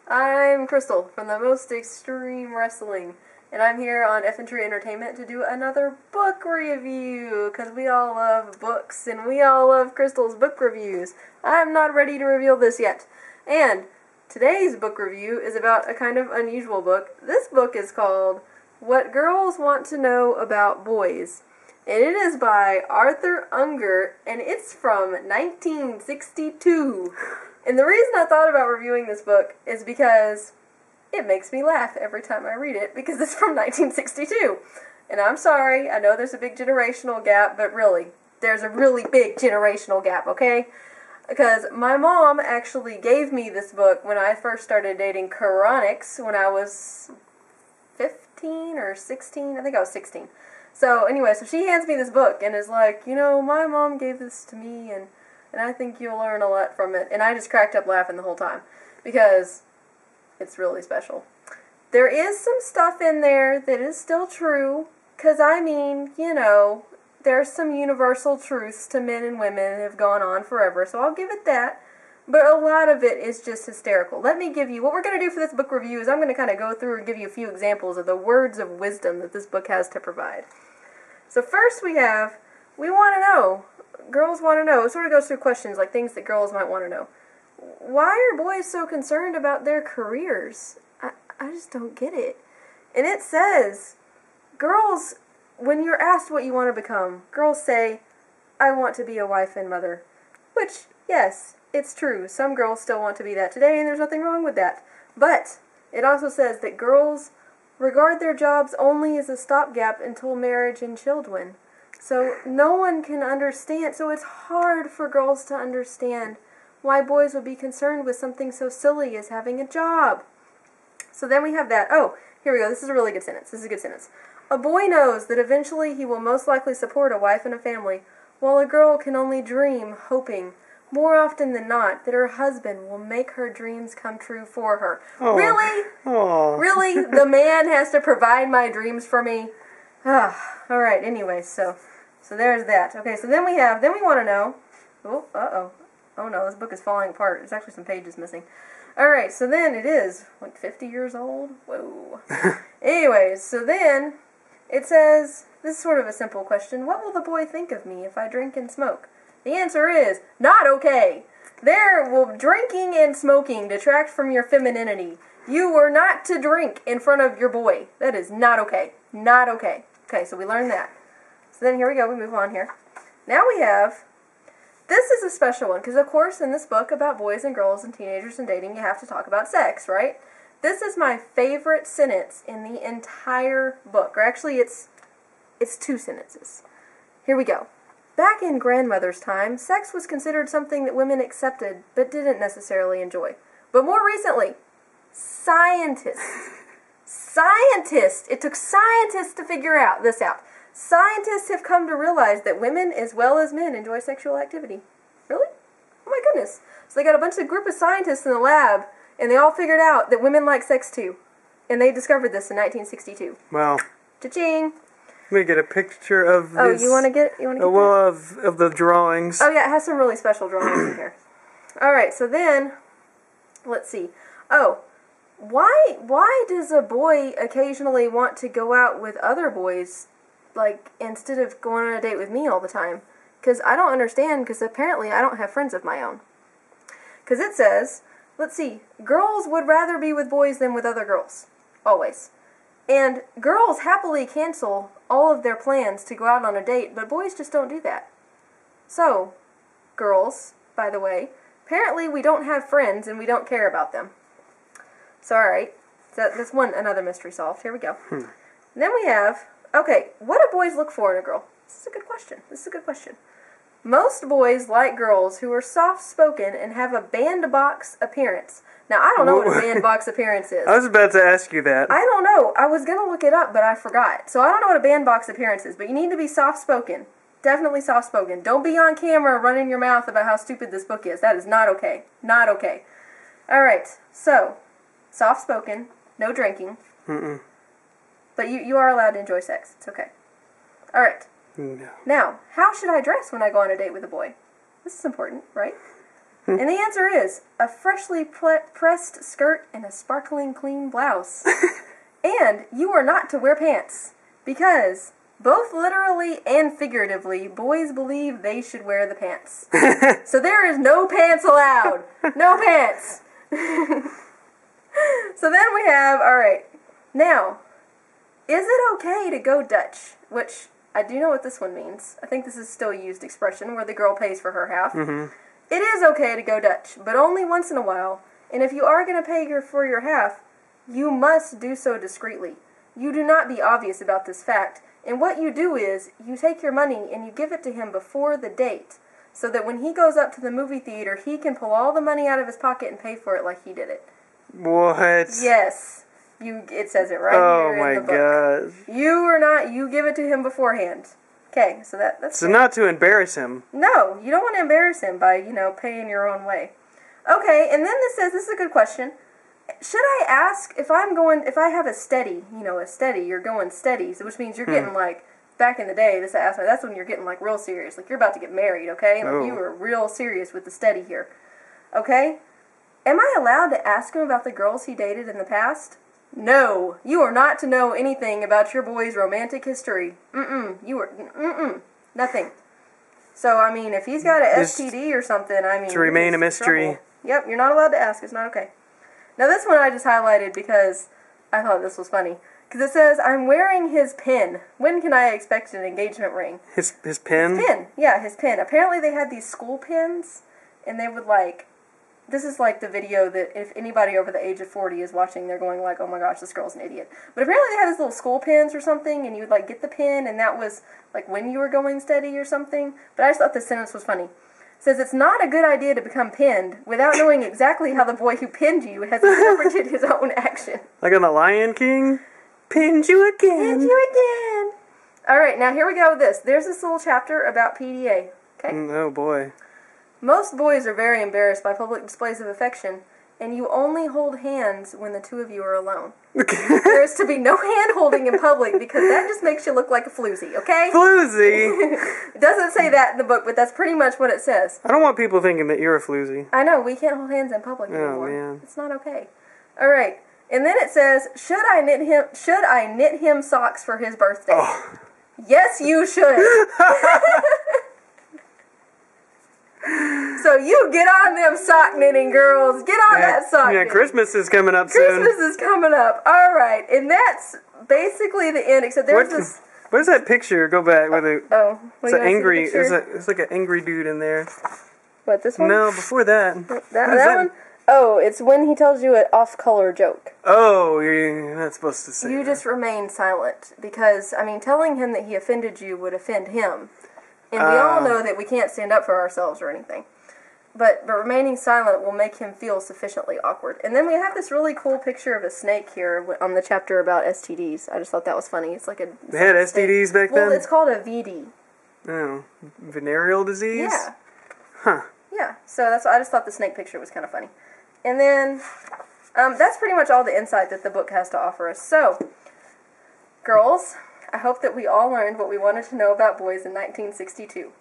I'm Crystal from the Most Extreme Wrestling, and I'm here on Effentry Entertainment to do another book review, because we all love books, and we all love Crystal's book reviews. I'm not ready to reveal this yet. And today's book review is about a kind of unusual book. This book is called What Girls Want to Know About Boys, and it is by Arthur Unger, and it's from 1962. And the reason I thought about reviewing this book is because it makes me laugh every time I read it, because it's from 1962. And I'm sorry, I know there's a big generational gap, but really, there's a really big generational gap, okay? Because my mom actually gave me this book when I first started dating Chronics when I was 15 or 16, I think I was 16. So anyway, so she hands me this book and is like, you know, my mom gave this to me and I think you'll learn a lot from it. And I just cracked up laughing the whole time, because it's really special. There is some stuff in there that is still true, because, I mean, you know, there's some universal truths to men and women that have gone on forever, so I'll give it that. But a lot of it is just hysterical. Let me give you, what we're going to do for this book review is I'm going to kind of go through and give you a few examples of the words of wisdom that this book has to provide. So first we want to know. Girls want to know. It sort of goes through questions like things that girls might want to know. Why are boys so concerned about their careers? I just don't get it. And it says, girls, when you're asked what you want to become, girls say, I want to be a wife and mother. Which, yes, it's true. Some girls still want to be that today, and there's nothing wrong with that. But it also says that girls regard their jobs only as a stopgap until marriage and children. So no one can understand, so it's hard for girls to understand why boys would be concerned with something so silly as having a job. So then we have that. Oh, here we go. This is a really good sentence. This is a good sentence. A boy knows that eventually he will most likely support a wife and a family, while a girl can only dream, hoping, more often than not, that her husband will make her dreams come true for her. Aww. Really? Aww. Really? The man has to provide my dreams for me? Alright, anyway, so there's that. Okay, so then we want to know, oh no, this book is falling apart. There's actually some pages missing. Alright, so then it is, like, 50 years old? Whoa. Anyways, so then it says, this is sort of a simple question, what will the boy think of me if I drink and smoke? The answer is, not okay. There will drinking and smoking detract from your femininity. You were not to drink in front of your boy. That is not okay. Not okay. Okay, so we learned that. So then here we go, we move on here. Now we have, this is a special one, because of course in this book about boys and girls and teenagers and dating, you have to talk about sex, right? This is my favorite sentence in the entire book, or actually it's two sentences. Here we go. Back in grandmother's time, sex was considered something that women accepted, but didn't necessarily enjoy. But more recently, scientists, it took scientists to figure this out. Scientists have come to realize that women as well as men enjoy sexual activity. Really? Oh my goodness. So they got a group of scientists in the lab, and they all figured out that women like sex too. And they discovered this in 1962. Wow. Cha-ching. Let me get a picture of this. Oh, you want to get well, of the drawings. Oh yeah, it has some really special drawings in here. Alright, so then, let's see. Oh, why does a boy occasionally want to go out with other boys, like, instead of going on a date with me all the time? Because I don't understand, because apparently I don't have friends of my own. Because it says, let's see, girls would rather be with boys than with other girls. Always. And girls happily cancel all of their plans to go out on a date, but boys just don't do that. So, girls, by the way, apparently we don't have friends and we don't care about them. So, alright, so that's another mystery solved. Here we go. Then we have, okay, what do boys look for in a girl? This is a good question. Most boys like girls who are soft-spoken and have a bandbox appearance. Now, I don't know what a bandbox appearance is. I was about to ask you that. I don't know. I was going to look it up, but I forgot. So I don't know what a bandbox appearance is, but you need to be soft-spoken. Definitely soft-spoken. Don't be on camera running your mouth about how stupid this book is. That is not okay. Not okay. Alright, so, soft-spoken, no drinking. But you are allowed to enjoy sex. It's okay. Alright. No. Now, how should I dress when I go on a date with a boy? This is important, right? And the answer is a freshly pressed skirt and a sparkling clean blouse. And you are not to wear pants, because both literally and figuratively, boys believe they should wear the pants. So there is no pants allowed. No pants. So then we have, alright, now, is it okay to go Dutch? Which, I do know what this one means. I think this is still a used expression, where the girl pays for her half. Mm-hmm. It is okay to go Dutch, but only once in a while, and if you are going to pay for your half, you must do so discreetly. You do not be obvious about this fact, and what you do is, you take your money and you give it to him before the date, so that when he goes up to the movie theater, he can pull all the money out of his pocket and pay for it like he did it. What? Yes. It says it right here in the book. Oh my gosh. You give it to him beforehand. Okay, so that's So good. not to embarrass him. No, you don't want to embarrass him by, paying your own way. Okay, and then this is a good question. Should I ask if I have a steady, you're going steady, so which means you're getting back in the day, that's when you're getting real serious. Like you're about to get married, okay? Like you were real serious with the steady here. Okay? Am I allowed to ask him about the girls he dated in the past? No, you are not to know anything about your boy's romantic history. Nothing. So, if he's got a STD or something, to remain a mystery. Trouble. Yep, you're not allowed to ask. It's not okay. Now, this one I just highlighted because I thought this was funny. Because it says, I'm wearing his pin. When can I expect an engagement ring? His pin? His pin. Yeah, his pin. Apparently they had these school pins, and they would this is the video that if anybody over the age of 40 is watching, they're going oh my gosh, this girl's an idiot. But apparently they had these little school pins or something, and you would get the pin, and that was when you were going steady or something. But I just thought this sentence was funny. It says, it's not a good idea to become pinned without knowing exactly how the boy who pinned you has interpreted his own action. Like on The Lion King? Pinned you again. Pinned you again. Alright, now here we go with this. There's this little chapter about PDA. Okay? Oh boy. Most boys are very embarrassed by public displays of affection, and you only hold hands when the two of you are alone. There is to be no hand-holding in public, because that just makes you look like a floozy, okay? Floozy? It doesn't say that in the book, but that's pretty much what it says. I don't want people thinking that you're a floozy. I know, we can't hold hands in public anymore. Oh, man. It's not okay. Alright, and then it says, should I knit him socks for his birthday? Oh. Yes, you should. So you get on them sock knitting, girls. Get on that sock knitting. Christmas is coming up soon. Christmas is coming up. All right, and that's basically the end. Except there's this. Where's that picture? Go back with it. Oh, it's an angry. It's like an angry dude in there. What, this one? No, before that. That one. Oh, it's when he tells you an off-color joke. Oh, you're not supposed to say. You just remain silent because telling him that he offended you would offend him. And we all know that we can't stand up for ourselves or anything. But remaining silent will make him feel sufficiently awkward. And then we have this really cool picture of a snake here on the chapter about STDs. I just thought that was funny. It's like a... They had STDs back then? Well, it's called a VD. Oh, venereal disease? Yeah. Huh. Yeah, so I just thought the snake picture was kind of funny. And then, that's pretty much all the insight that the book has to offer us. So, girls, I hope that we all learned what we wanted to know about boys in 1962.